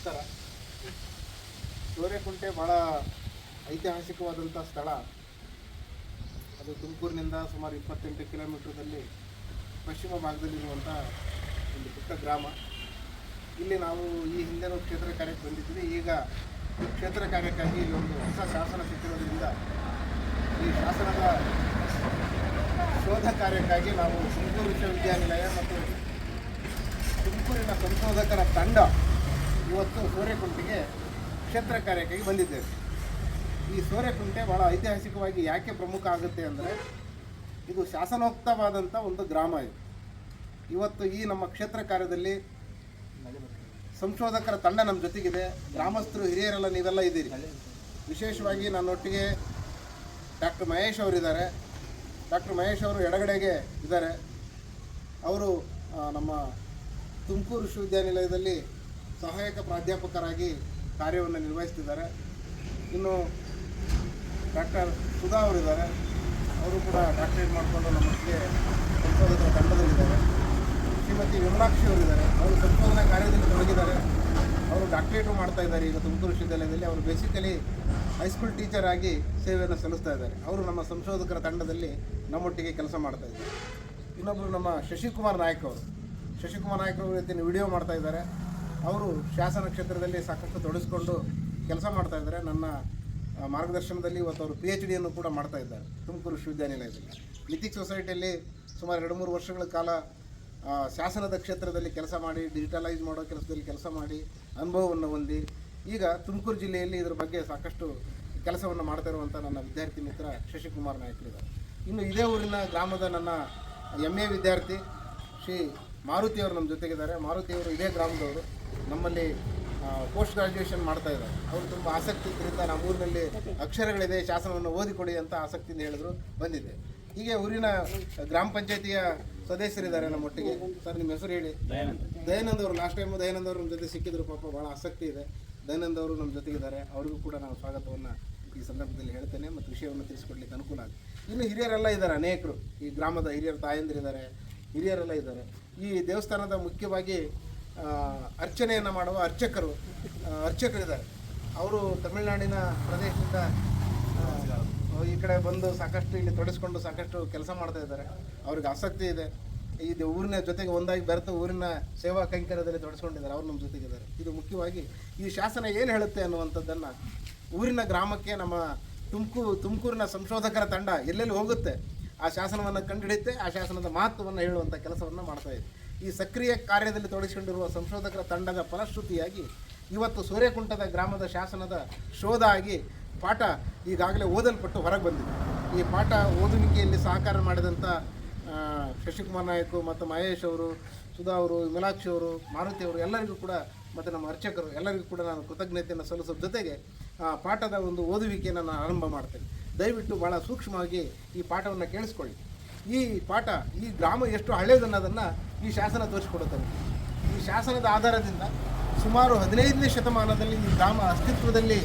ನಮಸ್ಕಾರ. ಸೋರೆಕುಂಟೆ ಭಾಳ ಐತಿಹಾಸಿಕವಾದಂಥ ಸ್ಥಳ. ಅದು ತುಮಕೂರಿನಿಂದ ಸುಮಾರು 28 ಕಿಲೋಮೀಟರ್ದಲ್ಲಿ ಪಶ್ಚಿಮ ಭಾಗದಲ್ಲಿರುವಂಥ ಒಂದು ಪುಟ್ಟ ಗ್ರಾಮ. ಇಲ್ಲಿ ನಾವು ಈ ಹಿಂದೆನೂ ಕ್ಷೇತ್ರ ಕಾರ್ಯಕ್ಕೆ ಬಂದಿದ್ವಿ. ಈಗ ಕ್ಷೇತ್ರ ಕಾರ್ಯಕ್ಕಾಗಿ ಇಲ್ಲಿ ಒಂದು ಹೊಸ ಶಾಸನ ಸಿಕ್ಕಿರೋದ್ರಿಂದ ಈ ಶಾಸನದ ಶೋಧ ಕಾರ್ಯಕ್ಕಾಗಿ ನಾವು ತುಮಕೂರು ವಿಶ್ವವಿದ್ಯಾನಿಲಯ ಮತ್ತು ತುಮಕೂರಿನ ಸಂಶೋಧಕರ ತಂಡ ಇವತ್ತು ಸೋರೆಕುಂಟೆಗೆ ಕ್ಷೇತ್ರ ಕಾರ್ಯಕ್ಕಾಗಿ ಬಂದಿದ್ದೇವೆ. ಈ ಸೋರೆಕುಂಟೆ ಭಾಳ ಐತಿಹಾಸಿಕವಾಗಿ ಯಾಕೆ ಪ್ರಮುಖ ಆಗುತ್ತೆ ಅಂದರೆ, ಇದು ಶಾಸನೋಕ್ತವಾದಂಥ ಒಂದು ಗ್ರಾಮ. ಇದು ಇವತ್ತು ಈ ನಮ್ಮ ಕ್ಷೇತ್ರ ಕಾರ್ಯದಲ್ಲಿ ಸಂಶೋಧಕರ ತಂಡ ನಮ್ಮ ಜೊತೆಗಿದೆ. ಗ್ರಾಮಸ್ಥರು, ಹಿರಿಯರೆಲ್ಲ ನೀವೆಲ್ಲ ಇದ್ದೀರಿ. ವಿಶೇಷವಾಗಿ ನನ್ನೊಟ್ಟಿಗೆ ಡಾಕ್ಟರ್ ಮಹೇಶ್ ಅವರಿದ್ದಾರೆ. ಡಾಕ್ಟರ್ ಮಹೇಶ್ ಅವರು ಎಡಗಡೆಗೆ ಇದ್ದಾರೆ. ಅವರು ನಮ್ಮ ತುಮಕೂರು ವಿಶ್ವವಿದ್ಯಾನಿಲಯದಲ್ಲಿ ಸಹಾಯಕ ಪ್ರಾಧ್ಯಾಪಕರಾಗಿ ಕಾರ್ಯವನ್ನು ನಿರ್ವಹಿಸ್ತಿದ್ದಾರೆ. ಇನ್ನು ಡಾಕ್ಟರ್ ಸುಧಾ ಅವರಿದ್ದಾರೆ. ಅವರು ಕೂಡ ಡಾಕ್ಟರೇಟ್ ಮಾಡಿಕೊಂಡು ನಮ್ಮೊಟ್ಟಿಗೆ ಸಂಶೋಧಕರ ತಂಡದಲ್ಲಿದ್ದಾರೆ. ಶ್ರೀಮತಿ ವಿಮಲಾಕ್ಷಿ ಅವರಿದ್ದಾರೆ. ಅವರು ಸಂಶೋಧನಾ ಕಾರ್ಯದಲ್ಲಿ ತೊಡಗಿದ್ದಾರೆ. ಅವರು ಡಾಕ್ಟರೇಟು ಮಾಡ್ತಾ ಇದ್ದಾರೆ ಈಗ ತುಮಕೂರು ವಿಶ್ವವಿದ್ಯಾಲಯದಲ್ಲಿ. ಅವರು ಬೇಸಿಕಲಿ ಹೈಸ್ಕೂಲ್ ಟೀಚರ್ ಆಗಿ ಸೇವೆಯನ್ನು ಸಲ್ಲಿಸ್ತಾ ಇದ್ದಾರೆ. ಅವರು ನಮ್ಮ ಸಂಶೋಧಕರ ತಂಡದಲ್ಲಿ ನಮ್ಮೊಟ್ಟಿಗೆ ಕೆಲಸ ಮಾಡ್ತಾ ಇದ್ದಾರೆ. ಇನ್ನೊಬ್ಬರು ನಮ್ಮ ಶಶಿಕುಮಾರ್ ನಾಯಕ್ ಅವರು. ಶಶಿಕುಮಾರ್ ನಾಯಕ್ ಅವರು ಇವತ್ತಿನ ವಿಡಿಯೋ ಮಾಡ್ತಾ ಇದ್ದಾರೆ. ಅವರು ಶಾಸನ ಕ್ಷೇತ್ರದಲ್ಲಿ ಸಾಕಷ್ಟು ತೊಡಗಿಸ್ಕೊಂಡು ಕೆಲಸ ಮಾಡ್ತಾ ಇದ್ದಾರೆ. ನನ್ನ ಮಾರ್ಗದರ್ಶನದಲ್ಲಿ ಇವತ್ತು ಅವರು PhD ಕೂಡ ಮಾಡ್ತಾ ಇದ್ದಾರೆ ತುಮಕೂರು ವಿಶ್ವವಿದ್ಯಾನಿಲಯದಲ್ಲಿ. ಮಿಥಿಕ್ ಸೊಸೈಟಿಯಲ್ಲಿ ಸುಮಾರು 2-3 ವರ್ಷಗಳ ಕಾಲ ಶಾಸನದ ಕ್ಷೇತ್ರದಲ್ಲಿ ಕೆಲಸ ಮಾಡಿ, ಡಿಜಿಟಲೈಸ್ ಮಾಡೋ ಕೆಲಸದಲ್ಲಿ ಕೆಲಸ ಮಾಡಿ ಅನುಭವವನ್ನು ಹೊಂದಿ ಈಗ ತುಮಕೂರು ಜಿಲ್ಲೆಯಲ್ಲಿ ಇದರ ಬಗ್ಗೆ ಸಾಕಷ್ಟು ಕೆಲಸವನ್ನು ಮಾಡ್ತಾ ಇರುವಂಥ ನನ್ನ ವಿದ್ಯಾರ್ಥಿ ಮಿತ್ರ ಶಶಿಕುಮಾರ್ ನಾಯಕರಿದ್ದಾರೆ. ಇನ್ನು ಇದೇ ಊರಿನ ಗ್ರಾಮದ ನನ್ನ MA ವಿದ್ಯಾರ್ಥಿ ಶ್ರೀ ಮಾರುತಿಯವರು ನಮ್ಮ ಜೊತೆಗಿದ್ದಾರೆ. ಮಾರುತಿಯವರು ಇದೇ ಗ್ರಾಮದವರು. ನಮ್ಮಲ್ಲಿ ಪೋಸ್ಟ್ ಗ್ರಾಜ್ಯುಯೇಷನ್ ಮಾಡ್ತಾ ಇದ್ದಾರೆ. ಅವರು ತುಂಬ ಆಸಕ್ತಿ ಇದ್ದರಿಂದ ನಮ್ಮ ಊರಿನಲ್ಲಿ ಅಕ್ಷರಗಳಿದೆ, ಶಾಸನವನ್ನು ಓದಿಕೊಡಿ ಅಂತ ಆಸಕ್ತಿಯಿಂದ ಹೇಳಿದ್ರು, ಬಂದಿದ್ದೆ. ಹೀಗೆ ಊರಿನ ಗ್ರಾಮ ಪಂಚಾಯತಿಯ ಸದಸ್ಯರಿದ್ದಾರೆ ನಮ್ಮೊಟ್ಟಿಗೆ. ಸರ್, ನಿಮ್ಮ ಹೆಸರು ಹೇಳಿ. ದಯಾನಂದ್ ಅವರು. ಲಾಸ್ಟ್ ಟೈಮು ದಯಾನಂದ್ ಅವರು ನಮ್ಮ ಜೊತೆ ಸಿಕ್ಕಿದ್ರು. ಪಾಪ ಭಾಳ ಆಸಕ್ತಿ ಇದೆ. ದಯಾನಂದ್ ಅವರು ನಮ್ಮ ಜೊತೆಗಿದ್ದಾರೆ. ಅವರಿಗೂ ಕೂಡ ನಾವು ಸ್ವಾಗತವನ್ನು ಈ ಸಂದರ್ಭದಲ್ಲಿ ಹೇಳ್ತೇನೆ ಮತ್ತು ವಿಷಯವನ್ನು ತಿಳಿಸ್ಕೊಡ್ಲಿಕ್ಕೆ ಅನುಕೂಲ ಆಗುತ್ತೆ. ಇನ್ನು ಹಿರಿಯರೆಲ್ಲ ಇದ್ದಾರೆ, ಅನೇಕರು. ಈ ಗ್ರಾಮದ ಹಿರಿಯರ ತಾಯಂದಿರಿದ್ದಾರೆ, ಹಿರಿಯರೆಲ್ಲ ಇದ್ದಾರೆ. ಈ ದೇವಸ್ಥಾನದ ಮುಖ್ಯವಾಗಿ ಅರ್ಚನೆಯನ್ನು ಮಾಡುವ ಅರ್ಚಕರಿದ್ದಾರೆ. ಅವರು ತಮಿಳುನಾಡಿನ ಪ್ರದೇಶದಿಂದ ಈ ಕಡೆ ಬಂದು ಸಾಕಷ್ಟು ಇಲ್ಲಿ ತೊಡಗಿಸ್ಕೊಂಡು ಸಾಕಷ್ಟು ಕೆಲಸ ಮಾಡ್ತಾ ಇದ್ದಾರೆ. ಅವ್ರಿಗೆ ಆಸಕ್ತಿ ಇದೆ. ಇದು ಊರಿನ ಜೊತೆಗೆ ಒಂದಾಗಿ ಬೆರೆತು ಊರಿನ ಸೇವಾ ಕೈಂಕರ್ಯದಲ್ಲಿ ತೊಡಗಿಸ್ಕೊಂಡಿದ್ದಾರೆ. ಅವ್ರು ನಮ್ಮ ಜೊತೆಗಿದ್ದಾರೆ. ಇದು ಮುಖ್ಯವಾಗಿ ಈ ಶಾಸನ ಏನು ಹೇಳುತ್ತೆ ಅನ್ನುವಂಥದ್ದನ್ನು ಊರಿನ ಗ್ರಾಮಕ್ಕೆ ನಮ್ಮ ತುಮಕೂರಿನ ಸಂಶೋಧಕರ ತಂಡ ಎಲ್ಲೆಲ್ಲಿ ಹೋಗುತ್ತೆ ಆ ಶಾಸನವನ್ನು ಕಂಡುಹಿಡಿಯುತ್ತೆ. ಆ ಶಾಸನದ ಮಹತ್ವವನ್ನು ಹೇಳುವಂಥ ಕೆಲಸವನ್ನು ಮಾಡ್ತಾ ಇದೆ. ಈ ಸಕ್ರಿಯ ಕಾರ್ಯದಲ್ಲಿ ತೊಡಗಿಸಿಕೊಂಡಿರುವ ಸಂಶೋಧಕರ ತಂಡದ ಫಲಶ್ರುತಿಯಾಗಿ ಇವತ್ತು ಸೋರೆಕುಂಟದ ಗ್ರಾಮದ ಶಾಸನದ ಶೋಧ ಆಗಿ ಪಾಠ ಈಗಾಗಲೇ ಓದಲ್ಪಟ್ಟು ಹೊರಗೆ ಬಂದಿದೆ. ಈ ಪಾಠ ಓದುವಿಕೆಯಲ್ಲಿ ಸಹಕಾರ ಮಾಡಿದಂಥ ಶಶಿಕುಮಾರ್ ನಾಯಕ್ ಮತ್ತು ಮಹೇಶ್ ಅವರು, ಸುಧಾ ಅವರು, ವಿಮಲಾಕ್ಷಿ ಅವರು, ಮಾರುತಿ ಅವರು ಎಲ್ಲರಿಗೂ ಕೂಡ ಮತ್ತು ನಮ್ಮ ಅರ್ಚಕರು ಎಲ್ಲರಿಗೂ ಕೂಡ ನಾನು ಕೃತಜ್ಞತೆಯನ್ನು ಸಲ್ಲಿಸೋ ಜೊತೆಗೆ ಪಾಠದ ಒಂದು ಓದುವಿಕೆಯನ್ನು ನಾನು ಆರಂಭ ಮಾಡ್ತೇನೆ. ದಯವಿಟ್ಟು ಭಾಳ ಸೂಕ್ಷ್ಮವಾಗಿ ಈ ಪಾಠವನ್ನು ಕೇಳಿಸ್ಕೊಳ್ಳಿ. ಈ ಪಾಠ, ಈ ಗ್ರಾಮ ಎಷ್ಟು ಹಳೆಯದನ್ನೋದನ್ನು ಈ ಶಾಸನ ತೋರಿಸಿಕೊಡುತ್ತದೆ. ಈ ಶಾಸನದ ಆಧಾರದಿಂದ ಸುಮಾರು 15ನೇ ಶತಮಾನದಲ್ಲಿ ಈ ಗ್ರಾಮ ಅಸ್ತಿತ್ವದಲ್ಲಿ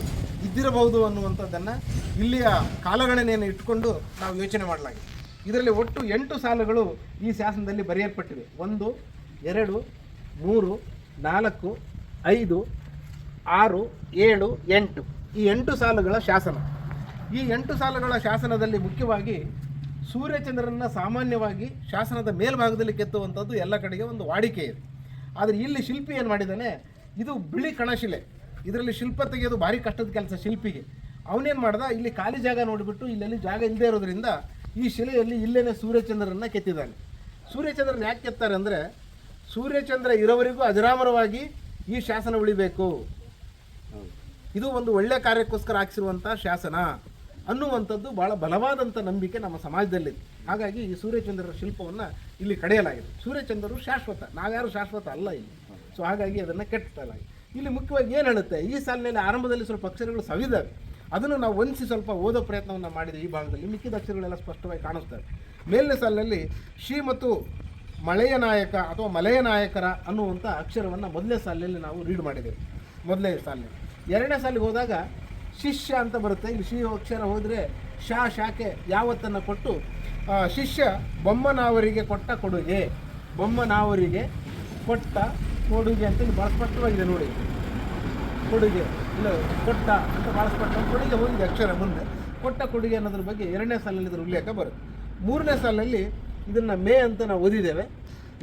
ಇದ್ದಿರಬಹುದು ಅನ್ನುವಂಥದ್ದನ್ನು ಇಲ್ಲಿಯ ಕಾಲಗಣನೆಯನ್ನು ಇಟ್ಟುಕೊಂಡು ನಾವು ಯೋಚನೆ ಮಾಡಲಾಗಿದೆ. ಇದರಲ್ಲಿ ಒಟ್ಟು 8 ಸಾಲುಗಳು ಈ ಶಾಸನದಲ್ಲಿ ಬರೆಯಲ್ಪಟ್ಟಿವೆ. 1, 2, 3, 4, 5, 6, 7, 8 ಈ 8 ಸಾಲುಗಳ ಶಾಸನ. ಈ 8 ಸಾಲುಗಳ ಶಾಸನದಲ್ಲಿ ಮುಖ್ಯವಾಗಿ ಸೂರ್ಯಚಂದ್ರನ ಸಾಮಾನ್ಯವಾಗಿ ಶಾಸನದ ಮೇಲ್ಭಾಗದಲ್ಲಿ ಕೆತ್ತುವಂಥದ್ದು ಎಲ್ಲ ಕಡೆಗೆ ಒಂದು ವಾಡಿಕೆ ಇದೆ. ಆದರೆ ಇಲ್ಲಿ ಶಿಲ್ಪಿ ಏನು ಮಾಡಿದ್ದಾನೆ, ಇದು ಬಿಳಿ ಕಣಶಿಲೆ. ಇದರಲ್ಲಿ ಶಿಲ್ಪ ತೆಗೆಯೋದು ಭಾರಿ ಕಷ್ಟದ ಕೆಲಸ ಶಿಲ್ಪಿಗೆ. ಅವನೇನು ಮಾಡ್ದ, ಇಲ್ಲಿ ಖಾಲಿ ಜಾಗ ನೋಡಿಬಿಟ್ಟು ಇಲ್ಲೆಲ್ಲಿ ಜಾಗ ಇಲ್ಲದೆ ಇರೋದ್ರಿಂದ ಈ ಶಿಲೆಯಲ್ಲಿ ಇಲ್ಲೇನೆ ಸೂರ್ಯಚಂದ್ರನ ಕೆತ್ತಿದ್ದಾನೆ. ಸೂರ್ಯಚಂದ್ರನ ಯಾಕೆ ಕೆತ್ತಾರೆ ಅಂದರೆ, ಸೂರ್ಯಚಂದ್ರ ಇರೋವರೆಗೂ ಅಜರಾಮರವಾಗಿ ಈ ಶಾಸನ ಉಳಿಬೇಕು, ಇದು ಒಂದು ಒಳ್ಳೆಯ ಕಾರ್ಯಕ್ಕೋಸ್ಕರ ಹಾಕಿಸಿರುವಂಥ ಶಾಸನ ಅನ್ನುವಂಥದ್ದು ಭಾಳ ಬಲವಾದಂಥ ನಂಬಿಕೆ ನಮ್ಮ ಸಮಾಜದಲ್ಲಿದೆ. ಹಾಗಾಗಿ ಈ ಸೂರ್ಯಚಂದ್ರರ ಶಿಲ್ಪವನ್ನು ಇಲ್ಲಿ ಕಡೆಯಲಾಗಿದೆ. ಸೂರ್ಯಚಂದ್ರರು ಶಾಶ್ವತ, ನಾವ್ಯಾರು ಶಾಶ್ವತ ಅಲ್ಲ ಇಲ್ಲಿ. ಸೊ ಹಾಗಾಗಿ ಅದನ್ನು ಕೆತ್ತಲಾಗಿದೆ. ಇಲ್ಲಿ ಮುಖ್ಯವಾಗಿ ಏನು ಹೇಳುತ್ತೆ, ಈ ಸಾಲಿನಲ್ಲಿ ಆರಂಭದಲ್ಲಿ ಸ್ವಲ್ಪ ಅಕ್ಷರಗಳು ಸವಿದಾವೆ. ಅದನ್ನು ನಾವು ಹೊಂದಿಸಿ ಸ್ವಲ್ಪ ಓದೋ ಪ್ರಯತ್ನವನ್ನು ಮಾಡಿದೆ. ಈ ಭಾಗದಲ್ಲಿ ಮಿಕ್ಕಿದ ಅಕ್ಷರಗಳೆಲ್ಲ ಸ್ಪಷ್ಟವಾಗಿ ಕಾಣಿಸ್ತವೆ. ಮೇಲಿನ ಸಾಲಿನಲ್ಲಿ ಶ್ರೀ ಮತ್ತು ಮಳೆಯ ನಾಯಕ ಅಥವಾ ಮಲೆಯ ನಾಯಕರ ಅನ್ನುವಂಥ ಅಕ್ಷರವನ್ನು ಮೊದಲನೇ ಸಾಲಿನಲ್ಲಿ ನಾವು ರೀಡ್ ಮಾಡಿದ್ದೇವೆ. ಮೊದಲನೇ ಸಾಲಿನಲ್ಲಿ. ಎರಡನೇ ಸಾಲಿಗೆ ಹೋದಾಗ ಶಿಷ್ಯ ಅಂತ ಬರುತ್ತೆ. ಇಲ್ಲಿ ಶ್ರೀ ಅಕ್ಷರ ಹೋದರೆ ಶಾಖೆ ಯಾವತ್ತನ್ನು ಕೊಟ್ಟು ಶಿಷ್ಯ ಬೊಮ್ಮನಾವರಿಗೆ ಕೊಟ್ಟ ಕೊಡುಗೆ, ಬೊಮ್ಮನಾವರಿಗೆ ಕೊಟ್ಟ ಕೊಡುಗೆ ಅಂತೇಳಿ ಭಾಳ ಸ್ಪಷ್ಟವಾಗಿದೆ ನೋಡಿ. ಕೊಡುಗೆ ಇಲ್ಲ ಕೊಟ್ಟ ಅಂತ ಭಾಳ ಸ್ಪಷ್ಟ ಕೊಡುಗೆ ಹೋಗಿದೆ ಅಕ್ಷರ ಮುಂದೆ ಕೊಟ್ಟ ಕೊಡುಗೆ ಅನ್ನೋದ್ರ ಬಗ್ಗೆ 2ನೇ ಸಾಲಲ್ಲಿ ಇದರ ಉಲ್ಲೇಖ ಬರುತ್ತೆ. 3ನೇ ಸಾಲಲ್ಲಿ ಇದನ್ನು ಮೇ ಅಂತ ನಾವು ಓದಿದ್ದೇವೆ.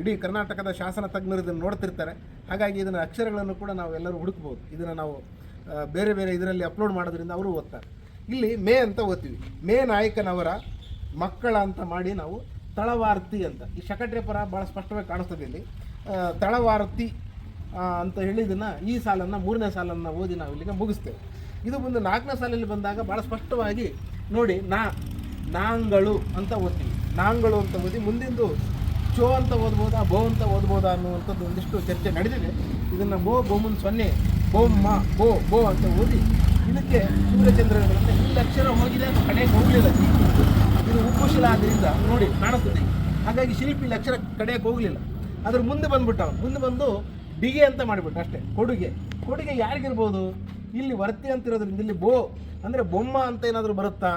ಇಡೀ ಕರ್ನಾಟಕದ ಶಾಸನ ತಜ್ಞರು ಇದನ್ನು ನೋಡ್ತಿರ್ತಾರೆ. ಹಾಗಾಗಿ ಇದನ್ನು ಅಕ್ಷರಗಳನ್ನು ಕೂಡ ನಾವು ಎಲ್ಲರೂ ಹುಡುಕ್ಬೋದು. ಇದನ್ನು ನಾವು ಬೇರೆ ಬೇರೆ ಇದರಲ್ಲಿ ಅಪ್ಲೋಡ್ ಮಾಡೋದ್ರಿಂದ ಅವರು ಓದ್ತಾರೆ. ಇಲ್ಲಿ ಮೇ ಅಂತ ಓದ್ತೀವಿ. ಮೇ ನಾಯಕನವರ ಮಕ್ಕಳ ಅಂತ ಮಾಡಿ ನಾವು ತಳವಾರ್ತಿ ಅಂತ ಈ ಶಕಟ್ರೆ ಪರ ಭಾಳ ಸ್ಪಷ್ಟವಾಗಿ ಕಾಣಿಸ್ತದೆ. ಇಲ್ಲಿ ತಳವಾರ್ತಿ ಅಂತ ಹೇಳಿ ಇದನ್ನು ಈ ಸಾಲನ್ನು 3ನೇ ಸಾಲನ್ನು ಓದಿ ನಾವು ಇಲ್ಲಿಗೆ ಮುಗಿಸ್ತೇವೆ. ಇದು ಮುಂದೆ 4ನೇ ಸಾಲಲ್ಲಿ ಬಂದಾಗ ಭಾಳ ಸ್ಪಷ್ಟವಾಗಿ ನೋಡಿ ನಾಂಗಳು ಅಂತ ಓದ್ತೀವಿ. ನಾಂಗಳು ಅಂತ ಓದಿ ಮುಂದಿಂದು ಚೋ ಅಂತ ಓದ್ಬೋದಾ ಬೋ ಅಂತ ಓದ್ಬೋದಾ ಅನ್ನುವಂಥದ್ದು ಒಂದಿಷ್ಟು ಚರ್ಚೆ ನಡೆದಿದೆ. ಇದನ್ನು ಬೋಮನ್ 0 ಬೋಮ್ಮ ಬೋ ಅಂತ ಓದಿ ಇದಕ್ಕೆ ಸೂರ್ಯಚಂದ್ರಗಳಿಂದ ಇಲ್ಲಿ ಅಕ್ಷರ ಹೋಗಿದೆ ಅಂತ ಕಡೆಗೆ ಹೋಗಲಿಲ್ಲ. ಇದು ಉಪ್ಪುಶಿಲ ಆದ್ದರಿಂದ ನೋಡಿ ಕಾಣಿಸ್ತದೆ. ಹಾಗಾಗಿ ಶಿಲ್ಪಿ ಇಲ್ಲಿ ಅಕ್ಷರ ಕಡೆಗೆ ಹೋಗಲಿಲ್ಲ. ಅದ್ರ ಮುಂದೆ ಬಂದು ಡಿಗೆ ಅಂತ ಮಾಡಿಬಿಟ್ಟು ಅಷ್ಟೇ. ಕೊಡುಗೆ ಯಾರಿಗಿರ್ಬೋದು? ಇಲ್ಲಿ ವರ್ತಿ ಅಂತಿರೋದ್ರಿಂದ ಇಲ್ಲಿ ಬೋ ಅಂದರೆ ಬೊಮ್ಮ ಅಂತ ಏನಾದರೂ ಬರುತ್ತಾ?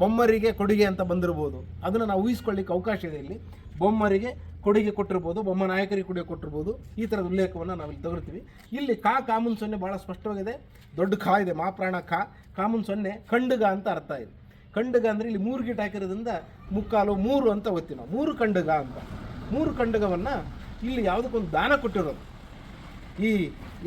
ಬೊಮ್ಮರಿಗೆ ಕೊಡುಗೆ ಅಂತ ಬಂದಿರ್ಬೋದು. ಅದನ್ನು ನಾವು ಊಹಿಸ್ಕೊಳ್ಳಿಕ್ಕೆ ಅವಕಾಶ ಇದೆ. ಇಲ್ಲಿ ಬೊಮ್ಮರಿಗೆ ಕೊಡುಗೆ ಕೊಟ್ಟಿರ್ಬೋದು, ಬೊಮ್ಮ ನಾಯಕರಿಗೆ ಕೊಡುಗೆ ಕೊಟ್ಟಿರ್ಬೋದು. ಈ ಥರದ ಉಲ್ಲೇಖವನ್ನು ನಾವಿಲ್ಲಿ ತಗೊಳ್ತೀವಿ. ಇಲ್ಲಿ ಕಾಮುನ್ 0 ಭಾಳ ಸ್ಪಷ್ಟವಾಗಿದೆ. ದೊಡ್ಡ ಖಾ ಇದೆ, ಮಾಪ್ರಾಣ ಕಾಮುನ್ 0 ಖಂಡಗ ಅಂತ ಅರ್ಥ ಇದೆ. ಖಂಡಗ ಅಂದರೆ ಇಲ್ಲಿ 3 ಗೀಟ್ ಹಾಕಿರೋದ್ರಿಂದ ಮುಕ್ಕಾಲು 3 ಅಂತ ಓದ್ತೀವಿ ನಾವು. 3 ಖಂಡಗ ಅಂತ. 3 ಖಂಡಗವನ್ನು ಇಲ್ಲಿ ಯಾವುದಕ್ಕೊಂದು ದಾನ ಕೊಟ್ಟಿರೋದು. ಈ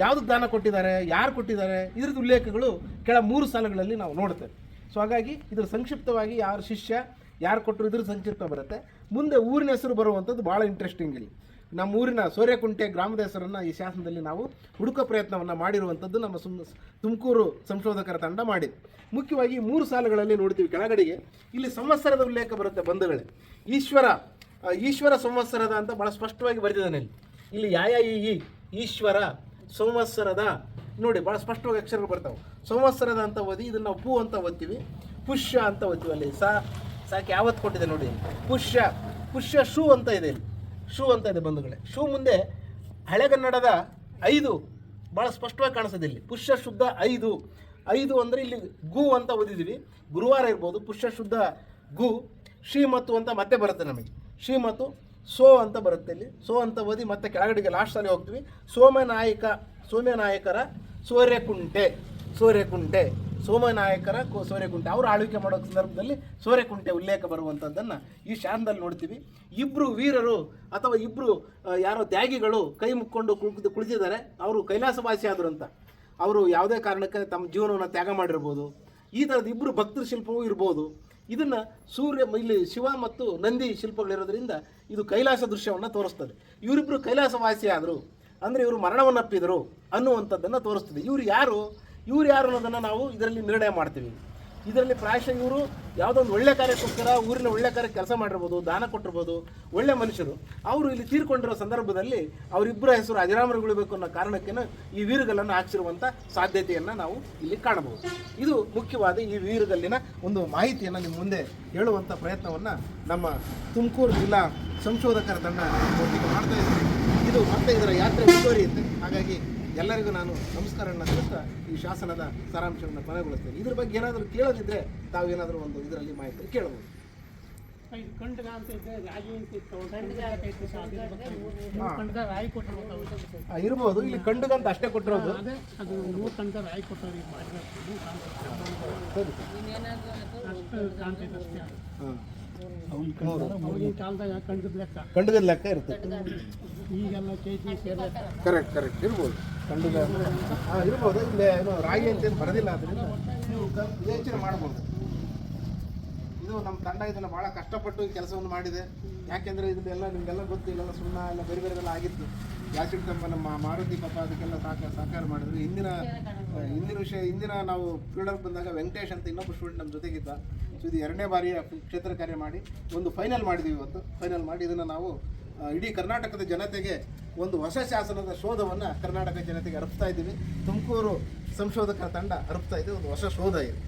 ಯಾವುದಕ್ಕೆ ದಾನ ಕೊಟ್ಟಿದ್ದಾರೆ, ಯಾರು ಕೊಟ್ಟಿದ್ದಾರೆ, ಇದ್ರದ್ದು ಉಲ್ಲೇಖಗಳು ಕೆಳ 3 ಸಾಲುಗಳಲ್ಲಿ ನಾವು ನೋಡ್ತೇವೆ. ಸೊ ಹಾಗಾಗಿ ಇದ್ರ ಸಂಕ್ಷಿಪ್ತವಾಗಿ ಯಾರು ಶಿಷ್ಯ ಯಾರು ಕೊಟ್ಟರು ಇದ್ರ ಸಂಕ್ಷಿಪ್ತ ಬರುತ್ತೆ. ಮುಂದೆ ಊರಿನ ಹೆಸರು ಬರುವಂಥದ್ದು ಭಾಳ ಇಂಟ್ರೆಸ್ಟಿಂಗ್. ಇಲ್ಲಿ ನಮ್ಮ ಊರಿನ ಸೋರೆಕುಂಟೆ ಗ್ರಾಮದ ಹೆಸರನ್ನು ಈ ಶಾಸನದಲ್ಲಿ ನಾವು ಹುಡುಕೋ ಪ್ರಯತ್ನವನ್ನು ಮಾಡಿರುವಂಥದ್ದು ನಮ್ಮ ತುಮಕೂರು ಸಂಶೋಧಕರ ತಂಡ ಮಾಡಿದೆ. ಮುಖ್ಯವಾಗಿ 3 ಸಾಲುಗಳಲ್ಲಿ ನೋಡ್ತೀವಿ ಕೆಳಗಡೆಗೆ ಇಲ್ಲಿ ಸಂವತ್ಸರದ ಉಲ್ಲೇಖ ಬರುತ್ತೆ. ಬಂಧುಗಳೇ, ಈಶ್ವರ ಸಂವತ್ಸರದ ಅಂತ ಭಾಳ ಸ್ಪಷ್ಟವಾಗಿ ಬರೆದಿದ್ದಾನೆ. ಇಲ್ಲಿ ಈ ಈಶ್ವರ ಸಂವತ್ಸರದ ನೋಡಿ ಭಾಳ ಸ್ಪಷ್ಟವಾಗಿ ಅಕ್ಷರಗಳು ಬರ್ತಾವೆ. ಸಂವತ್ಸರದ ಅಂತ ಓದಿ ಇದನ್ನು ನಾವು ಪೂ ಅಂತ ಓದ್ತೀವಿ. ಪುಷ್ಯ ಅಂತ ಓದ್ತೀವಿ. ಅಲ್ಲಿ ಸಾಕೆ ಯಾವತ್ತು ಕೊಟ್ಟಿದೆ ನೋಡಿ. ಪುಷ್ಯ ಶೂ ಅಂತ ಇದೆ. ಇಲ್ಲಿ ಶೂ ಅಂತ ಇದೆ ಬಂಧುಗಳೇ. ಶೂ ಮುಂದೆ ಹಳೆಗನ್ನಡದ 5 ಭಾಳ ಸ್ಪಷ್ಟವಾಗಿ ಕಾಣಿಸ್ತದೆ. ಇಲ್ಲಿ ಪುಷ್ಯ ಶುದ್ಧ 5 ಅಂದರೆ ಇಲ್ಲಿ ಗು ಅಂತ ಓದಿದ್ದೀವಿ. ಗುರುವಾರ ಇರ್ಬೋದು. ಪುಷ್ಯ ಶುದ್ಧ ಗು. ಶ್ರೀಮತ್ತು ಅಂತ ಮತ್ತೆ ಬರುತ್ತೆ ನಮಗೆ. ಶ್ರೀಮತ್ತು ಸೋ ಅಂತ ಬರುತ್ತೆ. ಇಲ್ಲಿ ಸೋ ಅಂತ ಓದಿ ಮತ್ತೆ ಕೆಳಗಡೆಗೆ ಲಾಸ್ಟಲ್ಲಿ ಹೋಗ್ತೀವಿ. ಸೋಮನಾಯಕರ ಸೋರೆಕುಂಟೆ ಸೋಮನಾಯಕರ ಸೋರೆಕುಂಟೆ ಅವರು ಆಳ್ವಿಕೆ ಮಾಡೋ ಸಂದರ್ಭದಲ್ಲಿ ಸೋರೆಕುಂಟೆ ಉಲ್ಲೇಖ ಬರುವಂಥದ್ದನ್ನು ಈ ಶಾಸನದಲ್ಲಿ ನೋಡ್ತೀವಿ. ಇಬ್ಬರು ವೀರರು ಅಥವಾ ಇಬ್ಬರು ಯಾರೋ ತ್ಯಾಗಿಗಳು ಕೈ ಮುಕ್ಕೊಂಡು ಕುಳಿತಿದ್ದಾರೆ. ಅವರು ಕೈಲಾಸವಾಸಿ ಆದರು ಅಂತ. ಅವರು ಯಾವುದೇ ಕಾರಣಕ್ಕೆ ತಮ್ಮ ಜೀವನವನ್ನು ತ್ಯಾಗ ಮಾಡಿರ್ಬೋದು. ಈ ಥರದ ಇಬ್ಬರು ಭಕ್ತರ ಶಿಲ್ಪವೂ ಇರ್ಬೋದು. ಇದನ್ನು ಇಲ್ಲಿ ಶಿವ ಮತ್ತು ನಂದಿ ಶಿಲ್ಪಗಳಿರೋದ್ರಿಂದ ಇದು ಕೈಲಾಸ ದೃಶ್ಯವನ್ನು ತೋರಿಸ್ತದೆ. ಇವರಿಬ್ಬರು ಕೈಲಾಸವಾಸಿ ಆದರು ಅಂದರೆ ಇವರು ಮರಣವನ್ನಪ್ಪಿದರು ಅನ್ನುವಂಥದ್ದನ್ನು ತೋರಿಸ್ತದೆ. ಇವ್ರು ಯಾರು ಅನ್ನೋದನ್ನು ನಾವು ಇದರಲ್ಲಿ ನಿರ್ಣಯ ಮಾಡ್ತೀವಿ. ಇದರಲ್ಲಿ ಪ್ರಾಯಶಃ ಇವರು ಯಾವುದೋ ಒಂದು ಒಳ್ಳೆ ಕಾರ್ಯಕ್ಕೋಸ್ಕರ ಊರಿನ ಒಳ್ಳೆ ಕಾರ್ಯಕ್ಕೆ ಕೆಲಸ ಮಾಡಿರ್ಬೋದು, ದಾನ ಕೊಟ್ಟಿರ್ಬೋದು, ಒಳ್ಳೆ ಮನುಷ್ಯರು. ಅವರು ಇಲ್ಲಿ ತೀರ್ಕೊಂಡಿರೋ ಸಂದರ್ಭದಲ್ಲಿ ಅವರಿಬ್ಬರ ಹೆಸರು ಅಜರಾಮರಗೊಳ್ಳಬೇಕು ಅನ್ನೋ ಕಾರಣಕ್ಕೇನು ಈ ವೀರಗಲ್ಲನ್ನು ಹಾಕಿಸಿರುವಂಥ ಸಾಧ್ಯತೆಯನ್ನು ನಾವು ಇಲ್ಲಿ ಕಾಣಬಹುದು. ಇದು ಮುಖ್ಯವಾದ ಈ ವೀರಗಲ್ಲಿನ ಒಂದು ಮಾಹಿತಿಯನ್ನು ನಿಮ್ಮ ಮುಂದೆ ಹೇಳುವಂಥ ಪ್ರಯತ್ನವನ್ನು ನಮ್ಮ ತುಮಕೂರು ಜಿಲ್ಲಾ ಸಂಶೋಧಕರ ತಂಡ ಒಟ್ಟಿಗೆ ಮಾಡ್ತಾ ಇದ್ದೀವಿ. ಇದು ಮತ್ತೆ ಇದರ ಯಾತ್ರೆ ಮುಂದುವರಿಯುತ್ತೆ. ಹಾಗಾಗಿ ಎಲ್ಲರಿಗೂ ನಾನು ನಮಸ್ಕಾರವನ್ನು ತಿಳಿಸ್ತಾ ಈ ಶಾಸನದ ಸಾರಾಂಶವನ್ನು ಕೊನೆಗೊಳಿಸ್ತೇನೆ. ಇದ್ರ ಬಗ್ಗೆ ಏನಾದರೂ ಕೇಳೋದಿದ್ರೆ ತಾವೇನಾದರೂ ಒಂದು ಇದರಲ್ಲಿ ಮಾಹಿತಿ ಕೇಳಬಹುದು. ಇರ್ಬೋದು. ಇಲ್ಲಿ ಖಂಡಗ ಅಂತ ಅಷ್ಟೇ ಕೊಟ್ಟಿರೋದು. ಖಂಡಗದ ಲೆಕ್ಕ ಇರುತ್ತೆ. ಈಗೆಲ್ಲ ಕರೆಕ್ಟ್ ಇರ್ಬೋದು. ಖಂಡಗ ಇರ್ಬೋದು. ಇಲ್ಲೇ ಏನೋ ರಾಗಿ ಅಂತ ಬರೋದಿಲ್ಲ. ಅದರಿಂದ ನೀವು ಯೋಚನೆ ಮಾಡ್ಬೋದು. ಇದು ನಮ್ಮ ತಂಡ ಇದನ್ನು ಭಾಳ ಕಷ್ಟಪಟ್ಟು ಈ ಕೆಲಸವನ್ನು ಮಾಡಿದೆ. ಯಾಕೆಂದರೆ ಇದನ್ನೆಲ್ಲ ನಿಮಗೆಲ್ಲ ಗೊತ್ತು. ಇಲ್ಲೆಲ್ಲ ಸುಣ್ಣ ಎಲ್ಲ ಬೇರೆ ಬೇರೆಲ್ಲ ಆಗಿತ್ತು. ಯಾಸಿಡ್ ಕಂಪ ನಮ್ಮ ಮಾರುತಿ ಪಾಪ ಅದಕ್ಕೆಲ್ಲ ಸಹಕಾರ ಮಾಡಿದ್ರು. ಹಿಂದಿನ ನಾವು ಫೀಲ್ಡಲ್ಲಿ ಬಂದಾಗ ವೆಂಕಟೇಶ್ ಅಂತ ಇನ್ನೊಬ್ಬ ಸ್ಟೂಡೆಂಟ್ ನಮ್ಮ ಜೊತೆಗಿದ್ದ. ಸೊ ಇದು 2ನೇ ಬಾರಿಯ ಕ್ಷೇತ್ರ ಕಾರ್ಯ ಮಾಡಿ ಒಂದು ಫೈನಲ್ ಮಾಡಿದ್ವಿ. ಇವತ್ತು ಫೈನಲ್ ಮಾಡಿ ಇದನ್ನು ನಾವು ಇಡೀ ಕರ್ನಾಟಕದ ಜನತೆಗೆ ಒಂದು ಹೊಸ ಶಾಸನದ ಶೋಧವನ್ನು ಕರ್ನಾಟಕ ಜನತೆಗೆ ಅರ್ಪಿಸ್ತಾ ಇದ್ದೀವಿ. ತುಮಕೂರು ಸಂಶೋಧಕರ ತಂಡ ಅರ್ಪಿಸ್ತಾ ಇದ್ದೀವಿ. ಒಂದು ಹೊಸ ಶೋಧ ಇದೆ.